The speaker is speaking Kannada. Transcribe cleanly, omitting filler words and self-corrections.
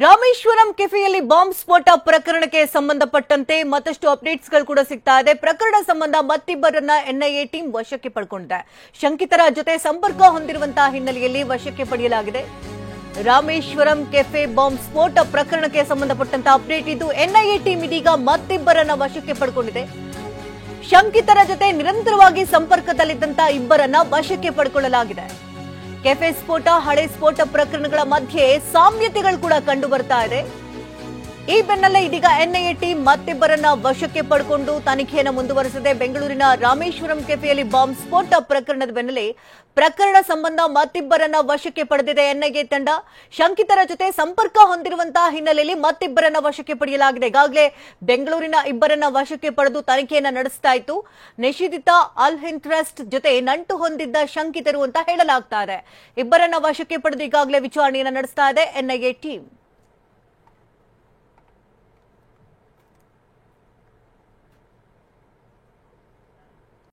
ರಾಮೇಶ್ವರಂ ಕೆಫೆಯಲ್ಲಿ ಬಾಂಬ್ ಸ್ಫೋಟ ಪ್ರಕರಣಕ್ಕೆ ಸಂಬಂಧಪಟ್ಟಂತೆ ಮತ್ತಷ್ಟು ಅಪ್ಡೇಟ್ಸ್ಗಳು ಕೂಡ ಸಿಗ್ತಾ ಇದೆ. ಪ್ರಕರಣ ಸಂಬಂಧ ಮತ್ತಿಬ್ಬರನ್ನ ಎನ್ಐಎ ಟೀಮ್ ವಶಕ್ಕೆ ಪಡೆಕೊಂಡಿದೆ. ಶಂಕಿತರ ಜೊತೆ ಸಂಪರ್ಕ ಹೊಂದಿರುವಂತಹ ಹಿನ್ನೆಲೆಯಲ್ಲಿ ವಶಕ್ಕೆ ಪಡೆಯಲಾಗಿದೆ. ರಾಮೇಶ್ವರಂ ಕೆಫೆ ಬಾಂಬ್ ಸ್ಫೋಟ ಪ್ರಕರಣಕ್ಕೆ ಸಂಬಂಧಪಟ್ಟಂತಹ ಅಪ್ಡೇಟ್ ಇದು. ಎನ್ಐಎ ಟೀಮ್ ಇದೀಗ ಮತ್ತಿಬ್ಬರನ್ನ ವಶಕ್ಕೆ ಪಡೆಕೊಂಡಿದೆ. ಶಂಕಿತರ ಜೊತೆ ನಿರಂತರವಾಗಿ ಸಂಪರ್ಕದಲ್ಲಿದ್ದಂತಹ ಇಬ್ಬರನ್ನ ವಶಕ್ಕೆ ಪಡೆದುಕೊಳ್ಳಲಾಗಿದೆ. ಕೆಫೆ ಸ್ಫೋಟ, ಹಳೆ ಸ್ಫೋಟ ಪ್ರಕರಣಗಳ ಮಧ್ಯೆ ಸಾಮ್ಯತೆಗಳು ಕೂಡ ಕಂಡು ಬರ್ತಾ ಇದೆ. ಈ ಬೆನ್ನಲ್ಲೇ ಇದೀಗ ಎನ್ಐಎ ಟೀಮ್ ಮತ್ತಿಬ್ಬರನ್ನ ವಶಕ್ಕೆ ಪಡೆದುಕೊಂಡು ತನಿಖೆಯನ್ನು ಮುಂದುವರೆಸಿದೆ. ಬೆಂಗಳೂರಿನ ರಾಮೇಶ್ವರಂ ಕೆಫೆಯಲ್ಲಿ ಬಾಂಬ್ ಸ್ಫೋಟ ಪ್ರಕರಣದ ಬೆನ್ನಲ್ಲೇ ಪ್ರಕರಣ ಸಂಬಂಧ ಮತ್ತಿಬ್ಬರನ್ನ ವಶಕ್ಕೆ ಪಡೆದಿದೆ ಎನ್ಐಎ ತಂಡ. ಶಂಕಿತರ ಜೊತೆ ಸಂಪರ್ಕ ಹೊಂದಿರುವಂತಹ ಹಿನ್ನೆಲೆಯಲ್ಲಿ ಮತ್ತಿಬ್ಬರನ್ನ ವಶಕ್ಕೆ ಪಡೆಯಲಾಗಿದೆ. ಈಗಾಗಲೇ ಬೆಂಗಳೂರಿನ ಇಬ್ಬರನ್ನ ವಶಕ್ಕೆ ಪಡೆದು ತನಿಖೆಯನ್ನ ನಡೆಸ್ತಾ ಇತ್ತು. ನಿಷೇಧಿತ ಅಲ್ ಹಿಂದ್ ಟ್ರಸ್ಟ್ ಜೊತೆ ನಂಟು ಹೊಂದಿದ್ದ ಶಂಕಿತರು ಅಂತ ಹೇಳಲಾಗ್ತಾ ಇದೆ. ಇಬ್ಬರನ್ನ ವಶಕ್ಕೆ ಪಡೆದು ಈಗಾಗಲೇ ವಿಚಾರಣೆಯನ್ನ ನಡೆಸ್ತಾ ಇದೆ ಎನ್ಐಎ ಟೀಮ್.